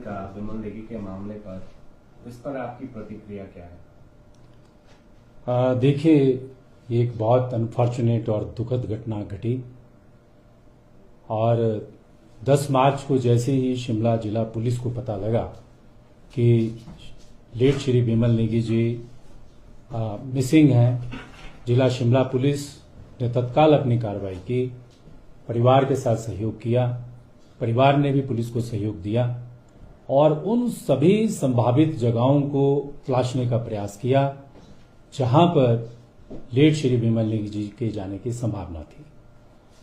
का विमल नेगी के मामले पर, इस पर आपकी प्रतिक्रिया क्या है? देखिए, ये एक बहुत अनफॉर्चुनेट और दुखद घटना घटी और 10 मार्च को जैसे ही शिमला जिला पुलिस को पता लगा कि लेट श्री विमल नेगी जी मिसिंग हैं, जिला शिमला पुलिस ने तत्काल अपनी कार्रवाई की, परिवार के साथ सहयोग किया, परिवार ने भी पुलिस को सहयोग दिया और उन सभी संभावित जगहों को तलाशने का प्रयास किया जहां पर लेट श्री विमल नेगी जी के जाने की संभावना थी।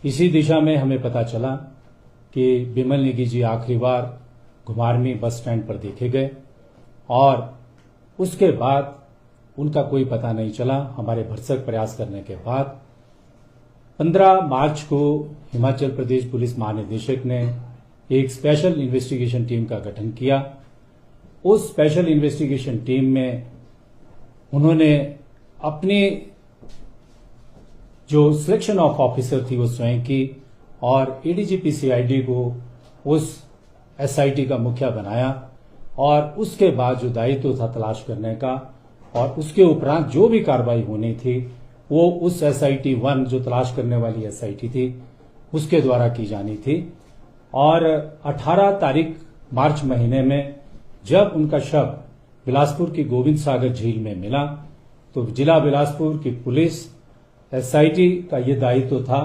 इसी दिशा में हमें पता चला कि विमल नेगी जी आखिरी बार घुमारवीं बस स्टैंड पर देखे गए और उसके बाद उनका कोई पता नहीं चला। हमारे भरसक प्रयास करने के बाद 15 मार्च को हिमाचल प्रदेश पुलिस महानिदेशक ने एक स्पेशल इन्वेस्टिगेशन टीम का गठन किया। उस स्पेशल इन्वेस्टिगेशन टीम में उन्होंने अपनी जो सिलेक्शन ऑफ ऑफिसर थी वो स्वयं की और एडीजीपी सीआईडी को उस एसआईटी का मुखिया बनाया और उसके बाद जो दायित्व था तलाश करने का और उसके उपरांत जो भी कार्रवाई होनी थी वो उस एसआईटी 1 जो तलाश करने वाली एसआईटी थी उसके द्वारा की जानी थी। और 18 तारीख मार्च महीने में जब उनका शव बिलासपुर की गोविंद सागर झील में मिला तो जिला बिलासपुर की पुलिस एसआईटी का ये दायित्व था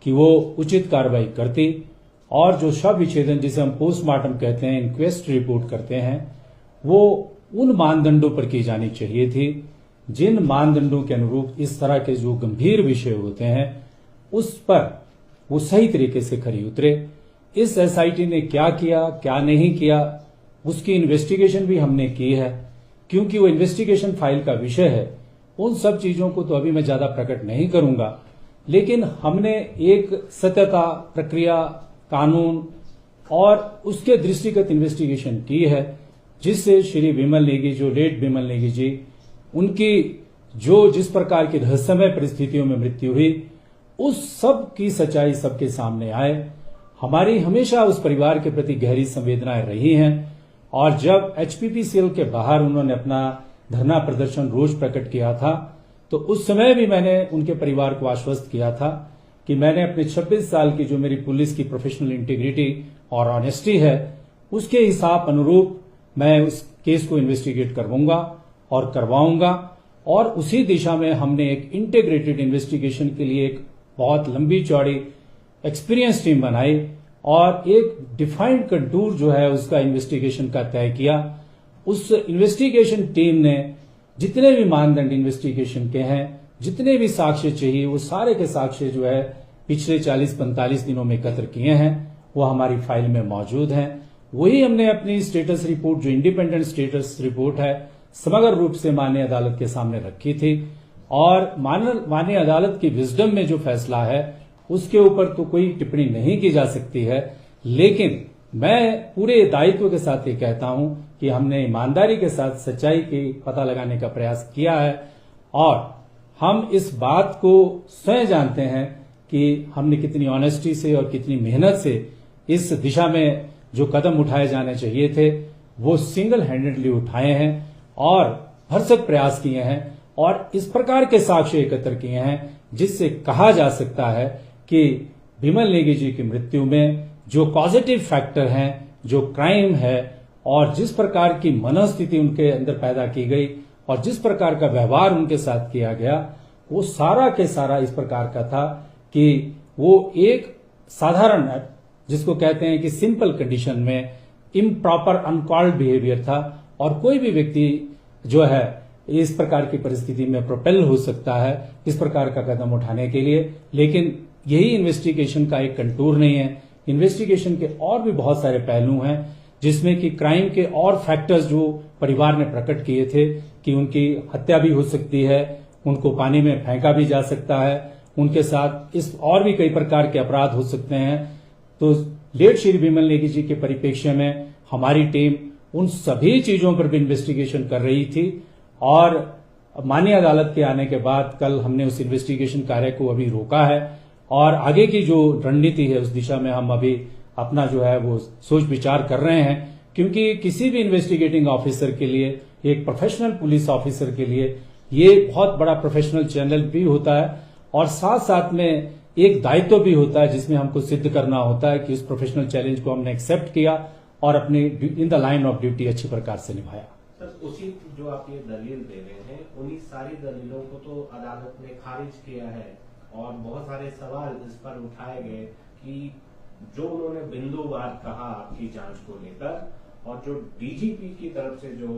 कि वो उचित कार्रवाई करती और जो शव विच्छेदन जिसे हम पोस्टमार्टम कहते हैं, इंक्वेस्ट रिपोर्ट करते हैं, वो उन मानदंडों पर की जानी चाहिए थी जिन मानदंडों के अनुरूप इस तरह के जो गंभीर विषय होते हैं उस पर वो सही तरीके से खरी उतरे। इस एसआईटी ने क्या किया क्या नहीं किया उसकी इन्वेस्टिगेशन भी हमने की है, क्योंकि वो इन्वेस्टिगेशन फाइल का विषय है। उन सब चीजों को तो अभी मैं ज्यादा प्रकट नहीं करूंगा, लेकिन हमने एक सत्यता, प्रक्रिया, कानून और उसके दृष्टिगत इन्वेस्टिगेशन की है जिससे श्री विमल नेगी जो लेट विमल नेगी जी उनकी जो जिस प्रकार की रहस्यमय परिस्थितियों में मृत्यु हुई उस सब की सच्चाई सबके सामने आए। हमारी हमेशा उस परिवार के प्रति गहरी संवेदनाएं रही हैं और जब एचपीपीसीएल के बाहर उन्होंने अपना धरना प्रदर्शन रोष प्रकट किया था तो उस समय भी मैंने उनके परिवार को आश्वस्त किया था कि मैंने अपने 26 साल की जो मेरी पुलिस की प्रोफेशनल इंटीग्रिटी और ऑनेस्टी है उसके हिसाब अनुरूप मैं उस केस को इन्वेस्टिगेट करवाऊंगा और करवाऊंगा। और उसी दिशा में हमने एक इंटीग्रेटेड इन्वेस्टिगेशन के लिए एक बहुत लंबी चौड़ी एक्सपीरियंस टीम बनाई और एक डिफाइंड कंटूर जो है उसका इन्वेस्टिगेशन का तय किया। उस इन्वेस्टिगेशन टीम ने जितने भी मानदंड इन्वेस्टिगेशन के हैं, जितने भी साक्ष्य चाहिए, वो सारे के साक्ष्य जो है पिछले 40-45 दिनों में एकत्र किए हैं, वो हमारी फाइल में मौजूद हैं। वही हमने अपनी स्टेटस रिपोर्ट जो इंडिपेंडेंट स्टेटस रिपोर्ट है समग्र रूप से माननीय अदालत के सामने रखी थी और माननीय अदालत की विजडम में जो फैसला है उसके ऊपर तो कोई टिप्पणी नहीं की जा सकती है, लेकिन मैं पूरे दायित्व के साथ ये कहता हूं कि हमने ईमानदारी के साथ सच्चाई की पता लगाने का प्रयास किया है और हम इस बात को स्वयं जानते हैं कि हमने कितनी ऑनेस्टी से और कितनी मेहनत से इस दिशा में जो कदम उठाए जाने चाहिए थे वो सिंगल हैंडेडली उठाए हैं और भरसक प्रयास किए हैं और इस प्रकार के साक्ष्य एकत्र किए हैं जिससे कहा जा सकता है कि विमल नेगी जी की मृत्यु में जो पॉजिटिव फैक्टर हैं, जो क्राइम है और जिस प्रकार की मनोस्थिति उनके अंदर पैदा की गई और जिस प्रकार का व्यवहार उनके साथ किया गया वो सारा के सारा इस प्रकार का था कि वो एक साधारण जिसको कहते हैं कि सिंपल कंडीशन में इम्प्रॉपर अनकॉल्ड बिहेवियर था और कोई भी व्यक्ति जो है इस प्रकार की परिस्थिति में प्रोपेल हो सकता है इस प्रकार का कदम उठाने के लिए, लेकिन यही इन्वेस्टिगेशन का एक कंटूर नहीं है। इन्वेस्टिगेशन के और भी बहुत सारे पहलू हैं जिसमें कि क्राइम के और फैक्टर्स जो परिवार ने प्रकट किए थे कि उनकी हत्या भी हो सकती है, उनको पानी में फेंका भी जा सकता है, उनके साथ इस और भी कई प्रकार के अपराध हो सकते हैं। तो लेट श्री विमल नेगी जी के परिप्रेक्ष्य में हमारी टीम उन सभी चीजों पर भी इन्वेस्टिगेशन कर रही थी और माननीय अदालत के आने के बाद कल हमने उस इन्वेस्टिगेशन कार्य को अभी रोका है और आगे की जो रणनीति है उस दिशा में हम अभी अपना जो है वो सोच विचार कर रहे हैं क्योंकि किसी भी इन्वेस्टिगेटिंग ऑफिसर के लिए, एक प्रोफेशनल पुलिस ऑफिसर के लिए ये बहुत बड़ा प्रोफेशनल चैनल भी होता है और साथ साथ में एक दायित्व भी होता है जिसमें हमको सिद्ध करना होता है कि उस प्रोफेशनल चैलेंज को हमने एक्सेप्ट किया और अपनी in the line of duty अच्छी प्रकार से निभाया। सर, उसी जो आप ये दलील दे रहे हैं, उन्हीं सारी दलीलों को तो अदालत ने खारिज किया है और बहुत सारे सवाल इस पर उठाए गए कि जो उन्होंने बिंदुवार कहा आपकी जांच को लेकर और जो डीजीपी की तरफ से जो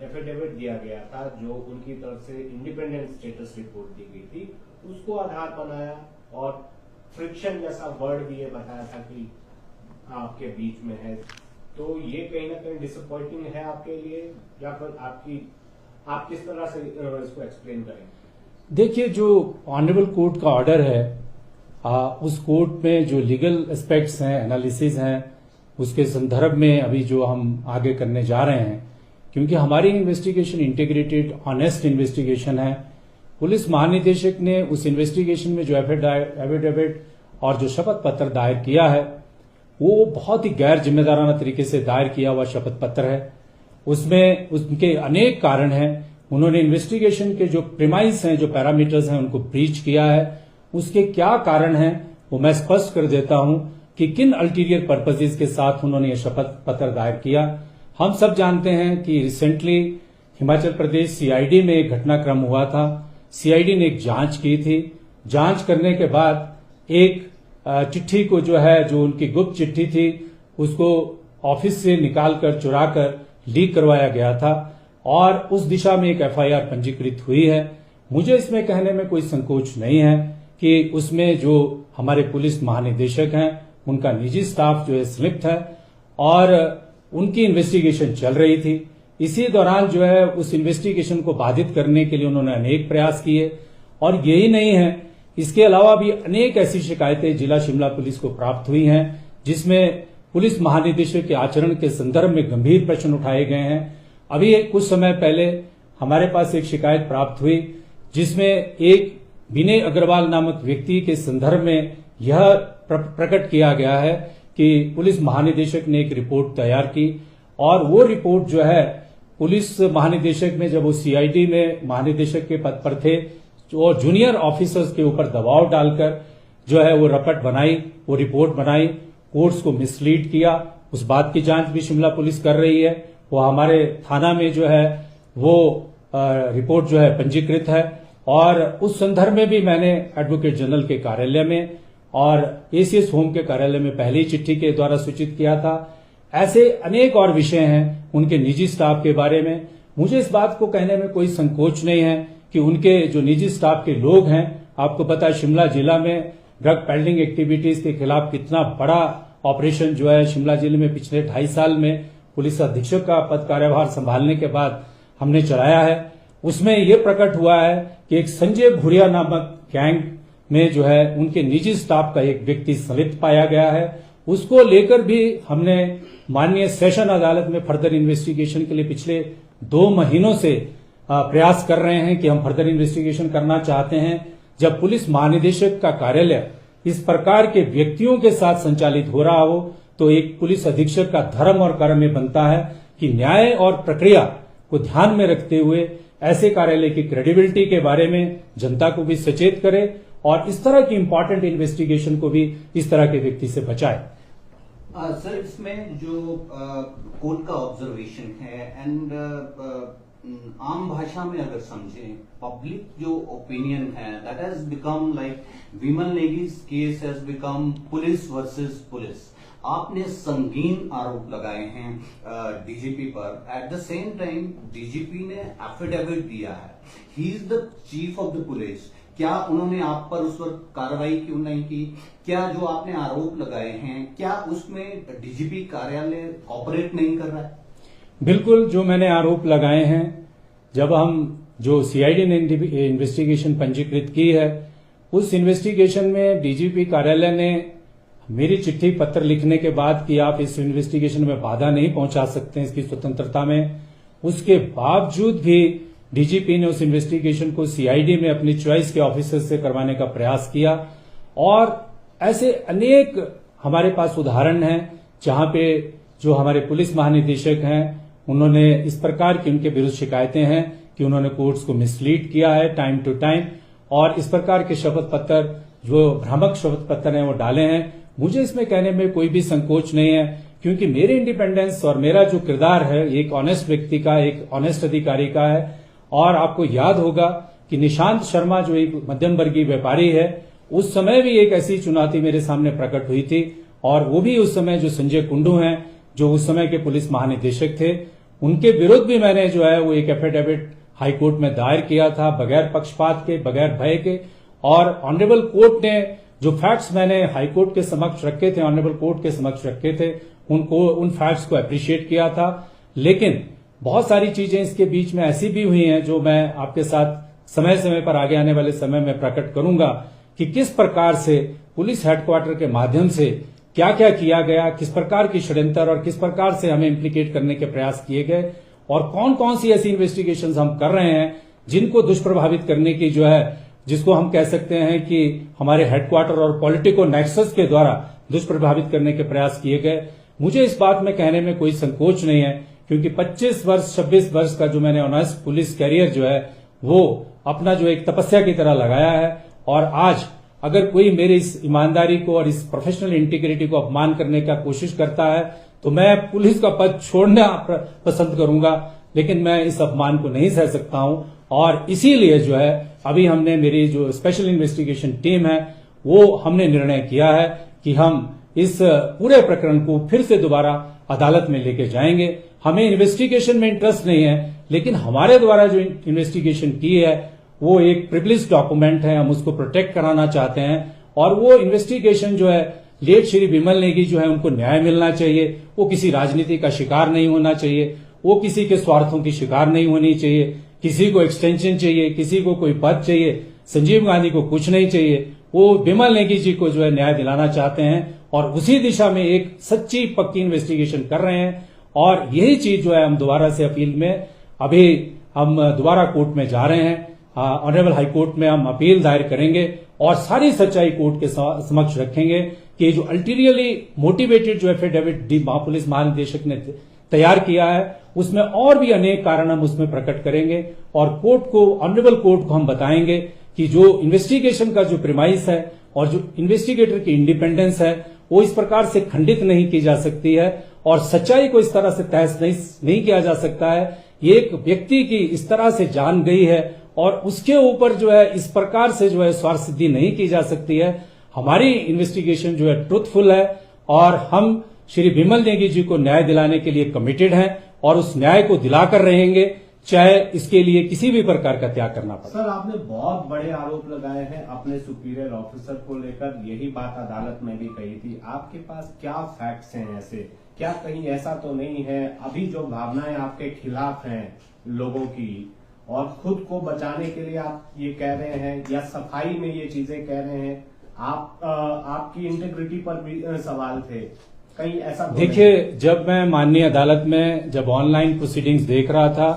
एफिडेविट दिया गया था, जो उनकी तरफ से इंडिपेंडेंट स्टेटस रिपोर्ट दी गई थी, उसको आधार बनाया और फ्रिक्शन जैसा वर्ड भी ये बताया था कि आपके बीच में है। तो ये कहीं ना कहीं डिसअपॉइंटिंग है आपके लिए या फिर आप किस तरह से इसको एक्सप्लेन करें? देखिए, जो ऑनरेबल कोर्ट का ऑर्डर है, उस कोर्ट में जो लीगल एस्पेक्ट्स हैं, एनालिसिस हैं, उसके संदर्भ में अभी जो हम आगे करने जा रहे हैं, क्योंकि हमारी इन्वेस्टिगेशन इंटीग्रेटेड ऑनेस्ट इन्वेस्टिगेशन है। पुलिस महानिदेशक ने उस इन्वेस्टिगेशन में जो एफिडेविट और जो शपथ पत्र दायर किया है वो बहुत ही गैर जिम्मेदाराना तरीके से दायर किया हुआ शपथ पत्र है। उसमें उनके अनेक कारण हैं। उन्होंने इन्वेस्टिगेशन के जो प्रीमाइस हैं, जो पैरामीटर्स हैं, उनको ब्रीच किया है। उसके क्या कारण हैं वो मैं स्पष्ट कर देता हूं कि किन अल्टीरियर पर्पसेस के साथ उन्होंने ये शपथ पत्र दायर किया। हम सब जानते हैं कि रिसेंटली हिमाचल प्रदेश सीआईडी में एक घटनाक्रम हुआ था। सीआईडी ने एक जांच की थी। जांच करने के बाद एक चिट्ठी को जो उनकी गुप्त चिट्ठी थी उसको ऑफिस से निकालकर चुराकर लीक करवाया गया था और उस दिशा में एक एफआईआर पंजीकृत हुई है। मुझे इसमें कहने में कोई संकोच नहीं है कि उसमें जो हमारे पुलिस महानिदेशक हैं उनका निजी स्टाफ जो है संलिप्त है और उनकी इन्वेस्टिगेशन चल रही थी। इसी दौरान जो है उस इन्वेस्टिगेशन को बाधित करने के लिए उन्होंने अनेक प्रयास किए और यही नहीं है, इसके अलावा भी अनेक ऐसी शिकायतें जिला शिमला पुलिस को प्राप्त हुई हैं जिसमें पुलिस महानिदेशक के आचरण के संदर्भ में गंभीर प्रश्न उठाए गए हैं। अभी कुछ समय पहले हमारे पास एक शिकायत प्राप्त हुई जिसमें एक विनय अग्रवाल नामक व्यक्ति के संदर्भ में यह प्रकट किया गया है कि पुलिस महानिदेशक ने एक रिपोर्ट तैयार की और वो रिपोर्ट जो है पुलिस महानिदेशक में जब वो सीआईडी में महानिदेशक के पद पर थे और जूनियर ऑफिसर्स के ऊपर दबाव डालकर जो है वो रपट बनाई, वो रिपोर्ट बनाई, कोर्ट्स को मिसलीड किया। उस बात की जांच भी शिमला पुलिस कर रही है। वो हमारे थाना में जो है वो रिपोर्ट जो है पंजीकृत है और उस संदर्भ में भी मैंने एडवोकेट जनरल के कार्यालय में और एसीएस होम के कार्यालय में पहली चिट्ठी के द्वारा सूचित किया था। ऐसे अनेक और विषय हैं उनके निजी स्टाफ के बारे में। मुझे इस बात को कहने में कोई संकोच नहीं है कि उनके जो निजी स्टाफ के लोग हैं, आपको पता है शिमला जिला में ड्रग पेडलिंग एक्टिविटीज के खिलाफ कितना बड़ा ऑपरेशन जो है शिमला जिले में पिछले 2.5 साल में पुलिस अधीक्षक का पद कार्यभार संभालने के बाद हमने चलाया है। उसमें यह प्रकट हुआ है कि एक संजय भूरिया नामक गैंग में जो है उनके निजी स्टाफ का एक व्यक्ति संलिप्त पाया गया है। उसको लेकर भी हमने माननीय सेशन अदालत में फर्दर इन्वेस्टिगेशन के लिए पिछले 2 महीनों से प्रयास कर रहे हैं कि हम फर्दर इन्वेस्टिगेशन करना चाहते हैं। जब पुलिस महानिदेशक का कार्यालय इस प्रकार के व्यक्तियों के साथ संचालित हो रहा हो तो एक पुलिस अधीक्षक का धर्म और कर्म में बनता है कि न्याय और प्रक्रिया को ध्यान में रखते हुए ऐसे कार्यालय की क्रेडिबिलिटी के बारे में जनता को भी सचेत करे और इस तरह की इंपॉर्टेंट इन्वेस्टिगेशन को भी इस तरह के व्यक्ति से बचाए। सर, इसमें जो कोर्ट का ऑब्जर्वेशन है एंड आम भाषा में अगर समझें, पब्लिक जो ओपिनियन है that has become like Vimal Negi's case has become police versus police. आपने संगीन आरोप लगाए हैं डीजीपी पर। At the same time DGP ने एफिडेविट दिया है, he is the chief of the police. क्या उन्होंने आप पर उस वक्त कार्रवाई क्यों नहीं की? क्या जो आपने आरोप लगाए हैं क्या उसमें डीजीपी कार्यालय ऑपरेट नहीं कर रहा है? बिल्कुल, जो मैंने आरोप लगाए हैं, जब हम जो सीआईडी ने इन्वेस्टिगेशन पंजीकृत की है उस इन्वेस्टिगेशन में डीजीपी कार्यालय ने मेरी चिट्ठी पत्र लिखने के बाद कि आप इस इन्वेस्टिगेशन में बाधा नहीं पहुंचा सकते इसकी स्वतंत्रता में, उसके बावजूद भी डीजीपी ने उस इन्वेस्टिगेशन को सीआईडी में अपनी चॉइस के ऑफिसर से करवाने का प्रयास किया। और ऐसे अनेक हमारे पास उदाहरण हैं जहां पे जो हमारे पुलिस महानिदेशक हैं उन्होंने इस प्रकार की उनके विरुद्ध शिकायतें हैं कि उन्होंने कोर्ट्स को मिसलीड किया है टाइम टू टाइम, और इस प्रकार के शपथ पत्र जो भ्रामक शपथ पत्र हैं वो डाले हैं। मुझे इसमें कहने में कोई भी संकोच नहीं है, क्योंकि मेरे इंडिपेंडेंस और मेरा जो किरदार है एक ऑनेस्ट व्यक्ति का, एक ऑनेस्ट अधिकारी का है। और आपको याद होगा कि निशांत शर्मा जो एक मध्यम वर्गीय व्यापारी है, उस समय भी एक ऐसी चुनौती मेरे सामने प्रकट हुई थी, और वो भी उस समय जो संजय कुंडू हैं जो उस समय के पुलिस महानिदेशक थे, उनके विरुद्ध भी मैंने जो है वो एक एफिडेविट हाईकोर्ट में दायर किया था, बगैर पक्षपात के, बगैर भय के। और ऑनरेबल कोर्ट ने जो फैक्ट्स मैंने हाईकोर्ट के समक्ष रखे थे, ऑनरेबल कोर्ट के समक्ष रखे थे, उन फैक्ट्स को अप्रिशिएट किया था। लेकिन बहुत सारी चीजें इसके बीच में ऐसी भी हुई हैं जो मैं आपके साथ समय समय पर आगे आने वाले समय में प्रकट करूंगा कि किस प्रकार से पुलिस हेडक्वार्टर के माध्यम से क्या क्या किया गया, किस प्रकार की षड्यंत्र और किस प्रकार से हमें इम्प्लीकेट करने के प्रयास किए गए, और कौन कौन सी ऐसी इन्वेस्टिगेशंस हम कर रहे हैं जिनको दुष्प्रभावित करने की जो है, जिसको हम कह सकते हैं कि हमारे हेडक्वार्टर और पॉलिटिको नेक्सस के द्वारा दुष्प्रभावित करने के प्रयास किए गए। मुझे इस बात में कहने में कोई संकोच नहीं है, क्योंकि 25 वर्ष 26 वर्ष का जो मैंने ऑनेस्ट पुलिस कैरियर जो है वो अपना जो एक तपस्या की तरह लगाया है। और आज अगर कोई मेरी इस ईमानदारी को और इस प्रोफेशनल इंटीग्रिटी को अपमान करने का कोशिश करता है तो मैं पुलिस का पद छोड़ना पसंद करूंगा, लेकिन मैं इस अपमान को नहीं सह सकता हूं। और इसीलिए जो है अभी हमने, मेरी जो स्पेशल इन्वेस्टिगेशन टीम है वो हमने निर्णय किया है कि हम इस पूरे प्रकरण को फिर से दोबारा अदालत में लेके जाएंगे। हमें इन्वेस्टिगेशन में इंटरेस्ट नहीं है, लेकिन हमारे द्वारा जो इन्वेस्टिगेशन की है वो एक प्रिविलेज डॉक्यूमेंट है, हम उसको प्रोटेक्ट कराना चाहते हैं। और वो इन्वेस्टिगेशन जो है, लेट श्री विमल नेगी जो है उनको न्याय मिलना चाहिए, वो किसी राजनीति का शिकार नहीं होना चाहिए, वो किसी के स्वार्थों की शिकार नहीं होनी चाहिए, किसी को एक्सटेंशन चाहिए, किसी को कोई पद चाहिए, संजीव गांधी को कुछ नहीं चाहिए। वो विमल नेगी जी को जो है न्याय दिलाना चाहते हैं और उसी दिशा में एक सच्ची पक्की इन्वेस्टिगेशन कर रहे हैं। और यही चीज जो है हम दोबारा से अपील में, अभी हम दोबारा कोर्ट में जा रहे हैं, ऑनरेबल हाई कोर्ट में हम अपील दायर करेंगे और सारी सच्चाई कोर्ट के समक्ष रखेंगे कि जो अल्टीरियरली मोटिवेटेड जो एफिडेविट डी पुलिस महानिदेशक ने तैयार किया है उसमें और भी अनेक कारण हम उसमें प्रकट करेंगे और कोर्ट को, ऑनरेबल कोर्ट को हम बताएंगे कि जो इन्वेस्टिगेशन का जो प्रिमाइस है और जो इन्वेस्टिगेटर की इंडिपेंडेंस है वो इस प्रकार से खंडित नहीं की जा सकती है और सच्चाई को इस तरह से तहस नहीं किया जा सकता है। एक व्यक्ति की इस तरह से जान गई है और उसके ऊपर जो है इस प्रकार से जो है स्वार्थ सिद्धि नहीं की जा सकती है। हमारी इन्वेस्टिगेशन जो है ट्रुथफुल है और हम श्री विमल नेगी जी को न्याय दिलाने के लिए कमिटेड हैं और उस न्याय को दिलाकर रहेंगे, चाहे इसके लिए किसी भी प्रकार का त्याग करना पड़े। सर, आपने बहुत बड़े आरोप लगाए हैं अपने सुपीरियर ऑफिसर को लेकर, यही बात अदालत में भी कही थी। आपके पास क्या फैक्ट्स हैं ऐसे? क्या कहीं ऐसा तो नहीं है अभी जो भावनाएं आपके खिलाफ हैं लोगों की और खुद को बचाने के लिए आप ये कह रहे हैं या सफाई में ये चीजें कह रहे हैं, आपकी इंटेग्रिटी पर भी सवाल थे, कहीं ऐसा? देखिए, जब मैं माननीय अदालत में जब ऑनलाइन प्रोसीडिंग्स देख रहा था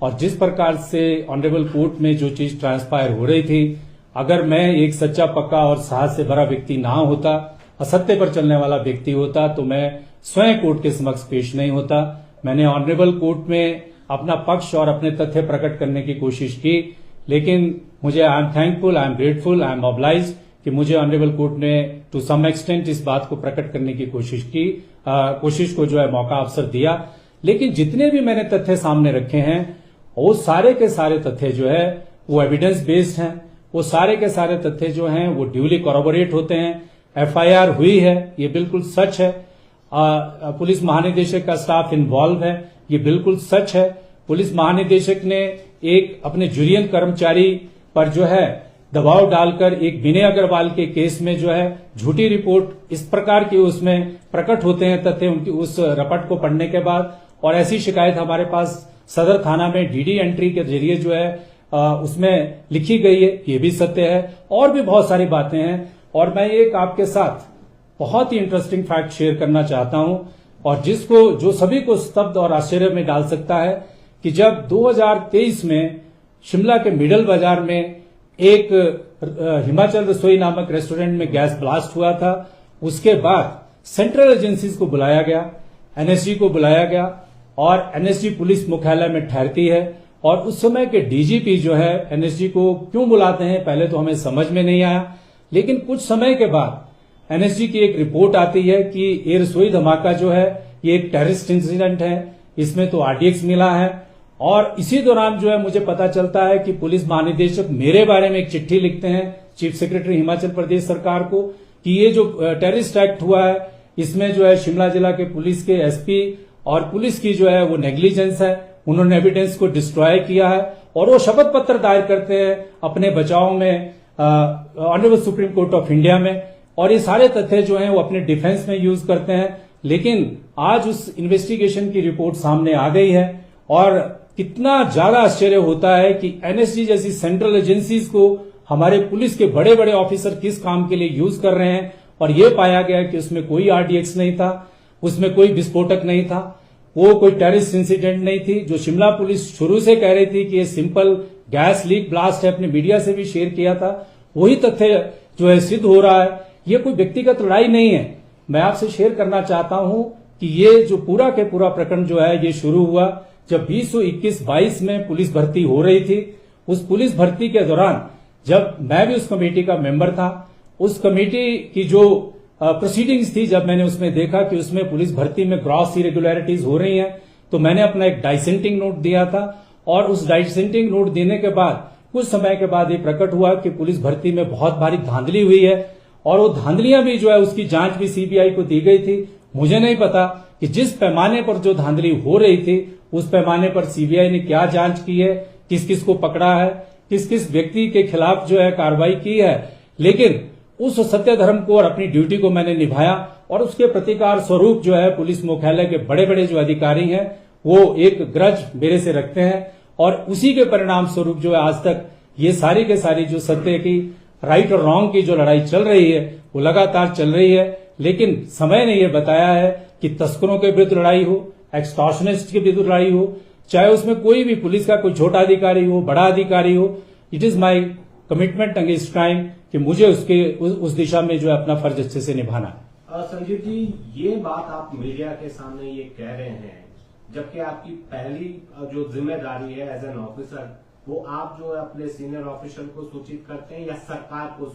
और जिस प्रकार से ऑनरेबल कोर्ट में जो चीज ट्रांसपायर हो रही थी, अगर मैं एक सच्चा पक्का और साहस से भरा व्यक्ति ना होता, असत्य पर चलने वाला व्यक्ति होता, तो मैं स्वयं कोर्ट के समक्ष पेश नहीं होता। मैंने ऑनरेबल कोर्ट में अपना पक्ष और अपने तथ्य प्रकट करने की कोशिश की, लेकिन मुझे I am thankful, I am grateful, I am obliged कि मुझे ऑनरेबल कोर्ट ने टू सम एक्सटेंट इस बात को प्रकट करने की कोशिश को जो है मौका अवसर दिया। लेकिन जितने भी मैंने तथ्य सामने रखे हैं वो सारे के सारे तथ्य जो है वो एविडेंस बेस्ड हैं, वो सारे के सारे तथ्य जो हैं वो ड्यूली कॉरोबोरेट होते हैं। एफआईआर हुई है, ये बिल्कुल सच है। पुलिस महानिदेशक का स्टाफ इन्वॉल्व है, ये बिल्कुल सच है। पुलिस महानिदेशक ने एक अपने जूनियर कर्मचारी पर जो है दबाव डालकर एक विनय अग्रवाल के केस में जो है झूठी रिपोर्ट इस प्रकार की उसमें प्रकट होते हैं तथ्य उनकी उस रपट को पढ़ने के बाद, और ऐसी शिकायत हमारे पास सदर थाना में डीडी एंट्री के जरिए जो है उसमें लिखी गई है, ये भी सत्य है। और भी बहुत सारी बातें हैं और मैं एक आपके साथ बहुत ही इंटरेस्टिंग फैक्ट शेयर करना चाहता हूं और जो सभी को स्तब्ध और आश्चर्य में डाल सकता है कि जब 2023 में शिमला के मिडल बाजार में एक हिमाचल रसोई नामक रेस्टोरेंट में गैस ब्लास्ट हुआ था, उसके बाद सेंट्रल एजेंसीज को बुलाया गया, एनएसजी को बुलाया गया और एनएसजी पुलिस मुख्यालय में ठहरती है। और उस समय के डीजीपी जो है एनएसजी को क्यों बुलाते हैं पहले तो हमें समझ में नहीं आया, लेकिन कुछ समय के बाद एनएसजी की एक रिपोर्ट आती है कि ये रसोई धमाका जो है ये एक टेररिस्ट इंसिडेंट है, इसमें तो आरडीएक्स मिला है। और इसी दौरान जो है मुझे पता चलता है कि पुलिस महानिदेशक मेरे बारे में एक चिट्ठी लिखते हैं चीफ सेक्रेटरी हिमाचल प्रदेश सरकार को कि ये जो टेररिस्ट एक्ट हुआ है इसमें जो है शिमला जिला के पुलिस के एसपी और पुलिस की जो है वो नेग्लिजेंस है, उन्होंने एविडेंस को डिस्ट्रॉय किया है। और वो शपथ पत्र दायर करते हैं अपने बचाव में honourable supreme court of India में, और ये सारे तथ्य जो हैं वो अपने डिफेंस में यूज करते हैं। लेकिन आज उस इन्वेस्टिगेशन की रिपोर्ट सामने आ गई है और कितना ज्यादा आश्चर्य होता है कि एनएसजी जैसी सेंट्रल एजेंसीज को हमारे पुलिस के बड़े बड़े ऑफिसर किस काम के लिए यूज कर रहे हैं। और ये पाया गया कि उसमें कोई आरडीएक्स नहीं था, उसमें कोई विस्फोटक नहीं था, वो कोई टेररिस्ट इंसिडेंट नहीं थी। जो शिमला पुलिस शुरू से कह रही थी कि ये सिंपल गैस लीक ब्लास्ट है, अपने मीडिया से भी शेयर किया था, वही तथ्य जो है सिद्ध हो रहा है। ये कोई व्यक्तिगत लड़ाई नहीं है। मैं आपसे शेयर करना चाहता हूं कि ये जो पूरा के पूरा प्रकरण जो है ये शुरू हुआ जब 2021-22 में पुलिस भर्ती हो रही थी। उस पुलिस भर्ती के दौरान जब मैं भी उस कमेटी का मेंबर था, उस कमेटी की जो प्रोसीडिंग्स थी, जब मैंने उसमें देखा कि उसमें पुलिस भर्ती में ग्रॉस इरेगुलरिटीज हो रही हैं, तो मैंने अपना एक डाइसेंटिंग नोट दिया था। और उस डाइसेंटिंग नोट देने के बाद कुछ समय के बाद ये प्रकट हुआ कि पुलिस भर्ती में बहुत भारी धांधली हुई है और वो धांधलियां भी जो है उसकी जांच भी सीबीआई को दी गई थी। मुझे नहीं पता कि जिस पैमाने पर जो धांधली हो रही थी उस पैमाने पर सीबीआई ने क्या जांच की है, किस किस को पकड़ा है, किस किस व्यक्ति के खिलाफ जो है कार्रवाई की है। लेकिन उस सत्य धर्म को और अपनी ड्यूटी को मैंने निभाया और उसके प्रतिकार स्वरूप जो है पुलिस मुख्यालय के बड़े बड़े जो अधिकारी हैं वो एक ग्रज मेरे से रखते हैं और उसी के परिणाम स्वरूप जो है आज तक ये सारी के सारी जो सत्य की राइट और रॉन्ग की जो लड़ाई चल रही है वो लगातार चल रही है। लेकिन समय ने यह बताया है कि तस्करों के विरुद्ध लड़ाई हो, एक्सटॉर्शनिस्ट के विरुद्ध लड़ाई हो, चाहे उसमें कोई भी पुलिस का कोई छोटा अधिकारी हो, बड़ा अधिकारी हो, it is my commitment against crime कि मुझे उस दिशा में जो है अपना फर्ज अच्छे से निभाना है। संजीव जी, ये बात आप मीडिया के सामने ये कह रहे हैं, जबकि आपकी पहली जो जिम्मेदारी है एज एन ऑफिसर वो आप जो है अपने सीनियर ऑफिसर को सूचित करते हैं या सरकार को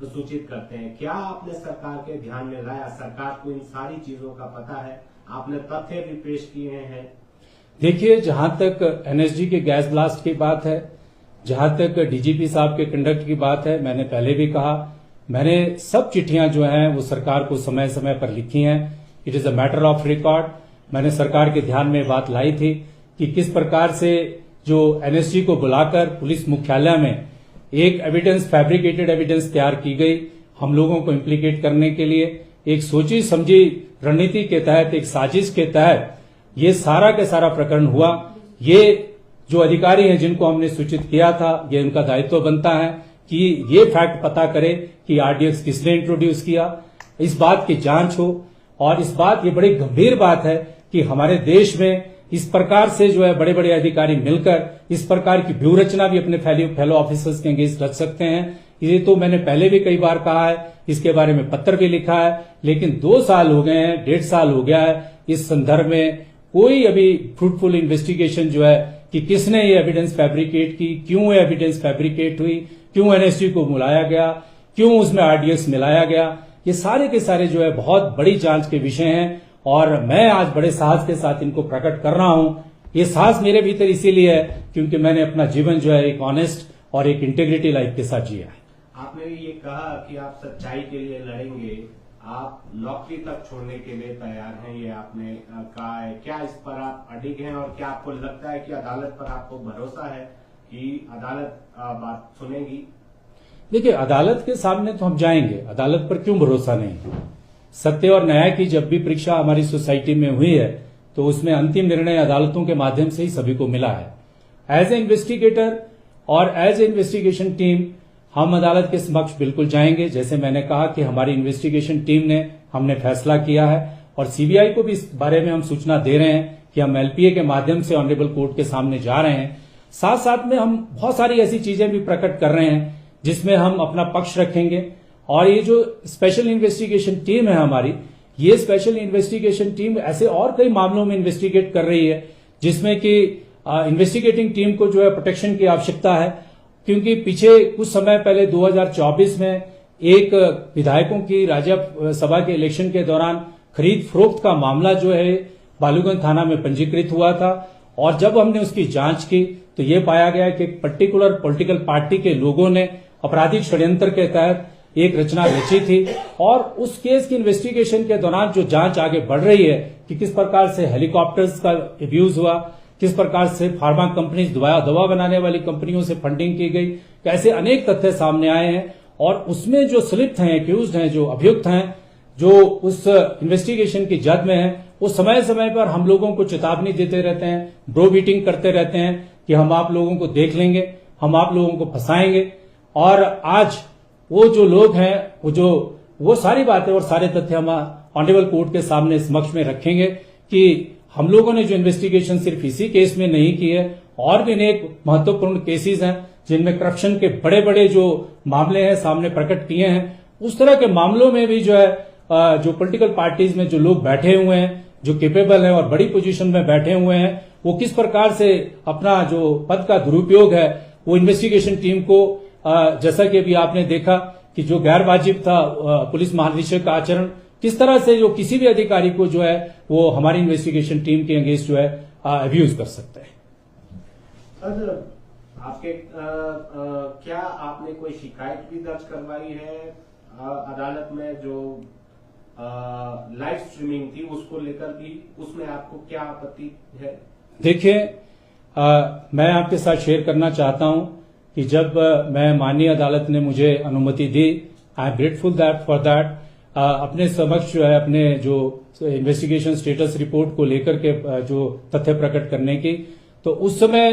सूचित करते हैं। क्या आपने सरकार के ध्यान में लाया? सरकार को इन सारी चीजों का पता है, आपने तथ्य भी पेश किए हैं। देखिए, जहां तक एनएसजी के गैस ब्लास्ट की बात है, जहां तक डीजीपी साहब के कंडक्ट की बात है, मैंने पहले भी कहा, मैंने सब चिट्ठियां जो हैं वो सरकार को समय समय पर लिखी हैं। It is a matter of record. मैंने सरकार के ध्यान में बात लाई थी कि किस प्रकार से जो एनएसजी को बुलाकर पुलिस मुख्यालय में एक एविडेंस, फैब्रिकेटेड एविडेंस तैयार की गई हम लोगों को इम्प्लीकेट करने के लिए। एक सोची समझी रणनीति के तहत, एक साजिश के तहत ये सारा के सारा प्रकरण हुआ। ये जो अधिकारी हैं जिनको हमने सूचित किया था, ये उनका दायित्व बनता है कि ये फैक्ट पता करे कि आरडीएक्स किसने इंट्रोड्यूस किया, इस बात की जांच हो। और इस बात, ये बड़ी गंभीर बात है कि हमारे देश में इस प्रकार से जो है बड़े बड़े अधिकारी मिलकर इस प्रकार की व्यू रचना भी अपने फेलो ऑफिसर्स के अगेंस्ट रच सकते हैं। ये तो मैंने पहले भी कई बार कहा है, इसके बारे में पत्र भी लिखा है, लेकिन 2 साल हो गए हैं, 1.5 साल हो गया है, इस संदर्भ में कोई अभी फ्रूटफुल इन्वेस्टिगेशन जो है कि किसने ये एविडेंस फैब्रिकेट की, क्यों ये एविडेंस फैब्रिकेट हुई, क्यों एनएसजी को बुलाया गया, क्यों उसमें आरडीएक्स मिलाया गया, ये सारे के सारे जो है बहुत बड़ी जांच के विषय हैं। और मैं आज बड़े साहस के साथ इनको प्रकट कर रहा हूं। ये साहस मेरे भीतर इसीलिए है क्योंकि मैंने अपना जीवन जो है एक ऑनेस्ट और एक इंटेग्रिटी लाइफ के साथ जिया है। आपने ये कहा कि आप सच्चाई के लिए लड़ेंगे, आप नौकरी तक छोड़ने के लिए तैयार हैं, ये आपने कहा है। क्या इस पर आप अडिग हैं और क्या आपको लगता है कि अदालत पर आपको भरोसा है कि अदालत बात सुनेगी? देखिए, अदालत के सामने तो हम जाएंगे, अदालत पर क्यों भरोसा नहीं। सत्य और न्याय की जब भी परीक्षा हमारी सोसाइटी में हुई है तो उसमें अंतिम निर्णय अदालतों के माध्यम से ही सभी को मिला है। एज ए इन्वेस्टिगेटर और एज ए इन्वेस्टिगेशन टीम हम अदालत के समक्ष बिल्कुल जाएंगे। जैसे मैंने कहा कि हमारी इन्वेस्टिगेशन टीम ने हमने फैसला किया है और सीबीआई को भी इस बारे में हम सूचना दे रहे हैं कि हम एलपीए के माध्यम से ऑनरेबल कोर्ट के सामने जा रहे हैं। साथ साथ में हम बहुत सारी ऐसी चीजें भी प्रकट कर रहे हैं जिसमें हम अपना पक्ष रखेंगे। और ये जो स्पेशल इन्वेस्टिगेशन टीम है हमारी, ये स्पेशल इन्वेस्टिगेशन टीम ऐसे और कई मामलों में इन्वेस्टिगेट कर रही है, जिसमें कि इन्वेस्टिगेटिंग टीम को जो है प्रोटेक्शन की आवश्यकता है, क्योंकि पीछे कुछ समय पहले 2024 में एक विधायकों की राज्यसभा के इलेक्शन के दौरान खरीद फरोख्त का मामला जो है बालूगंज थाना में पंजीकृत हुआ था, और जब हमने उसकी जांच की तो ये पाया गया कि एक पर्टिकुलर पॉलिटिकल पार्टी के लोगों ने आपराधिक षड्यंत्र के तहत एक रचना रची थी, और उस केस की इन्वेस्टिगेशन के दौरान जो जांच आगे बढ़ रही है कि किस प्रकार से हेलीकॉप्टर्स का अब्यूज हुआ, किस प्रकार से फार्मा कंपनी दवा बनाने वाली कंपनियों से फंडिंग की गई, ऐसे अनेक तथ्य सामने आए हैं। और उसमें जो संलिप्त हैं, एक्यूज्ड हैं, जो अभियुक्त हैं, जो उस इन्वेस्टिगेशन की जद में हैं, वो समय समय पर हम लोगों को चेतावनी देते रहते हैं, ब्रो बीटिंग करते रहते हैं कि हम आप लोगों को देख लेंगे, हम आप लोगों को फंसाएंगे। और आज वो जो लोग हैं, वो सारी बातें और सारे तथ्य हम ऑनरेबल कोर्ट के सामने समक्ष में रखेंगे कि हम लोगों ने जो इन्वेस्टिगेशन सिर्फ इसी केस में नहीं की है, और भी अनेक महत्वपूर्ण केसेस हैं जिनमें करप्शन के बड़े बड़े जो मामले हैं सामने प्रकट किए हैं। उस तरह के मामलों में भी जो है जो पॉलिटिकल पार्टीज में जो लोग बैठे हुए हैं, जो केपेबल हैं और बड़ी पोजीशन में बैठे हुए हैं, वो किस प्रकार से अपना जो पद का दुरुपयोग है वो इन्वेस्टिगेशन टीम को, जैसा कि अभी आपने देखा कि जो गैर वाजिब था पुलिस महानिदेशक का आचरण, किस तरह से जो किसी भी अधिकारी को जो है वो हमारी इन्वेस्टिगेशन टीम के अगेंस्ट जो है अब्यूज कर सकते हैं। आपके क्या आपने कोई शिकायत भी दर्ज करवाई है अदालत में? जो लाइव स्ट्रीमिंग थी उसको लेकर भी, उसमें आपको क्या आपत्ति है? देखिए, मैं आपके साथ शेयर करना चाहता हूं कि जब मैं माननीय अदालत ने मुझे अनुमति दी, I am grateful for that, अपने समक्ष जो है अपने जो इन्वेस्टिगेशन स्टेटस रिपोर्ट को लेकर के जो तथ्य प्रकट करने की, तो उस समय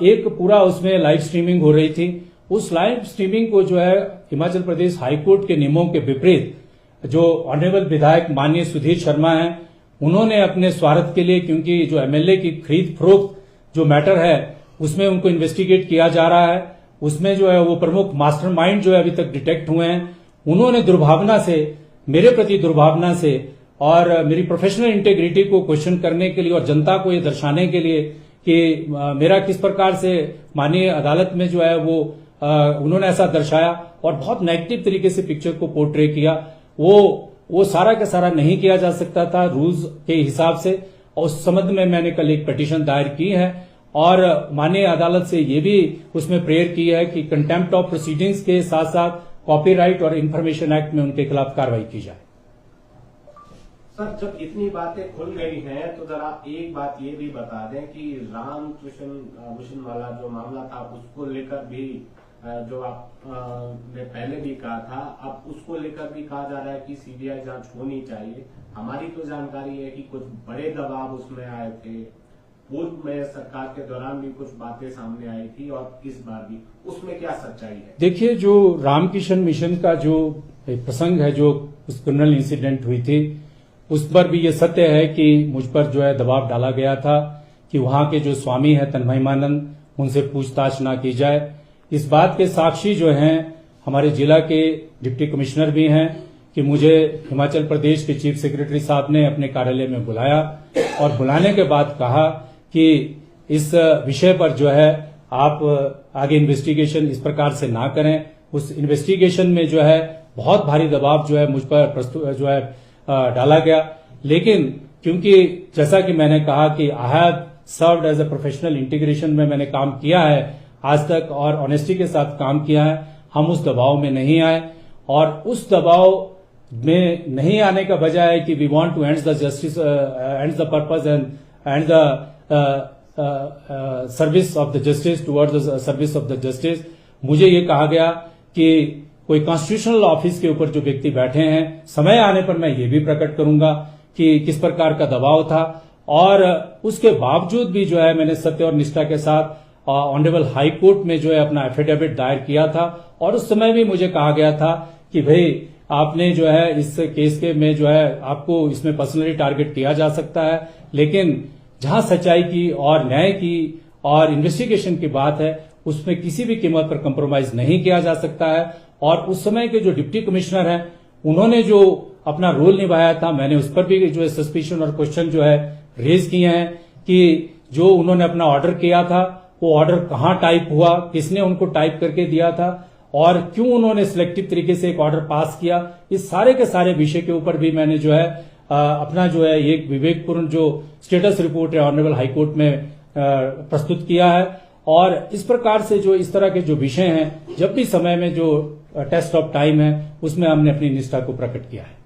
एक पूरा उसमें लाइव स्ट्रीमिंग हो रही थी। उस लाइव स्ट्रीमिंग को जो है हिमाचल प्रदेश हाईकोर्ट के नियमों के विपरीत जो ऑनरेबल विधायक माननीय सुधीर शर्मा हैं, उन्होंने अपने स्वार्थ के लिए, क्योंकि जो एमएलए की खरीद फरोख्त जो मैटर है उसमें उनको इन्वेस्टिगेट किया जा रहा है, उसमें जो है वो प्रमुख मास्टरमाइंड जो है अभी तक डिटेक्ट हुए हैं, उन्होंने दुर्भावना से, मेरे प्रति दुर्भावना से और मेरी प्रोफेशनल इंटेग्रिटी को क्वेश्चन करने के लिए और जनता को ये दर्शाने के लिए कि मेरा किस प्रकार से माननीय अदालत में जो है वो उन्होंने ऐसा दर्शाया और बहुत नेगेटिव तरीके से पिक्चर को पोर्ट्रे किया, वो सारा का सारा नहीं किया जा सकता था रूल्स के हिसाब से। और उस संबंध में मैंने कल एक पिटीशन दायर की है और माननीय अदालत से ये भी उसमें प्रेयर की है कि कंटेम्प्ट ऑफ प्रोसीडिंग्स के साथ साथ कॉपीराइट और इंफॉर्मेशन एक्ट में उनके खिलाफ कार्रवाई की जाए। सर, जब इतनी बातें खुल गई हैं तो जरा एक बात ये भी बता दें कि रामकृष्ण मिशन वाला जो मामला था उसको लेकर भी जो आप ने पहले भी कहा था, अब उसको लेकर भी कहा जा रहा है कि सीबीआई जांच होनी चाहिए। हमारी तो जानकारी है कि कुछ बड़े दबाव उसमें आए थे, पूर्व में सरकार के दौरान भी कुछ बातें सामने आई थी और इस बार भी, उसमें क्या सच्चाई है? देखिए, जो रामकृष्ण मिशन का जो प्रसंग है, जो उस क्रिमिनल इंसिडेंट हुई थी, उस पर भी ये सत्य है कि मुझ पर जो है दबाव डाला गया था कि वहां के जो स्वामी है तन्महिमानंद, उनसे पूछताछ ना की जाए। इस बात के साक्षी जो हैं हमारे जिला के डिप्टी कमिश्नर भी हैं कि मुझे हिमाचल प्रदेश के चीफ सेक्रेटरी साहब ने अपने कार्यालय में बुलाया और बुलाने के बाद कहा कि इस विषय पर जो है आप आगे इन्वेस्टिगेशन इस प्रकार से ना करें। उस इन्वेस्टिगेशन में जो है बहुत भारी दबाव जो है मुझ पर जो है डाला गया, लेकिन क्योंकि जैसा कि मैंने कहा कि I have served as a professional integration में मैंने काम किया है आज तक और ऑनेस्टी के साथ काम किया है, हम उस दबाव में नहीं आए। और उस दबाव में नहीं आने का वजह है कि we want to end the justice, and the purpose and the service of the justice towards the service of the justice. मुझे ये कहा गया कि कोई कॉन्स्टिट्यूशनल ऑफिस के ऊपर जो व्यक्ति बैठे हैं, समय आने पर मैं ये भी प्रकट करूंगा कि किस प्रकार का दबाव था। और उसके बावजूद भी जो है मैंने सत्य और निष्ठा के साथ ऑनरेबल हाई कोर्ट में जो है अपना एफिडेविट दायर किया था और उस समय भी मुझे कहा गया था कि भाई आपने जो है इस केस के में जो है आपको इसमें पर्सनली टारगेट किया जा सकता है, लेकिन जहां सच्चाई की और न्याय की और इन्वेस्टिगेशन की बात है उसमें किसी भी कीमत पर कंप्रोमाइज नहीं किया जा सकता है। और उस समय के जो डिप्टी कमिश्नर हैं उन्होंने जो अपना रोल निभाया था। मैंने उस पर भी जो है सस्पिशन और क्वेश्चन जो है रेज किए हैं कि जो उन्होंने अपना ऑर्डर किया था वो ऑर्डर कहाँ टाइप हुआ, किसने उनको टाइप करके दिया था और क्यों उन्होंने सिलेक्टिव तरीके से एक ऑर्डर पास किया। इस सारे के सारे विषय के ऊपर भी मैंने जो है अपना जो है एक विवेकपूर्ण जो स्टेटस रिपोर्ट है ऑनरेबल हाईकोर्ट में प्रस्तुत किया है। और इस प्रकार से जो इस तरह के जो विषय हैं, जब भी समय में जो टेस्ट ऑफ टाइम है उसमें हमने अपनी निष्ठा को प्रकट किया है।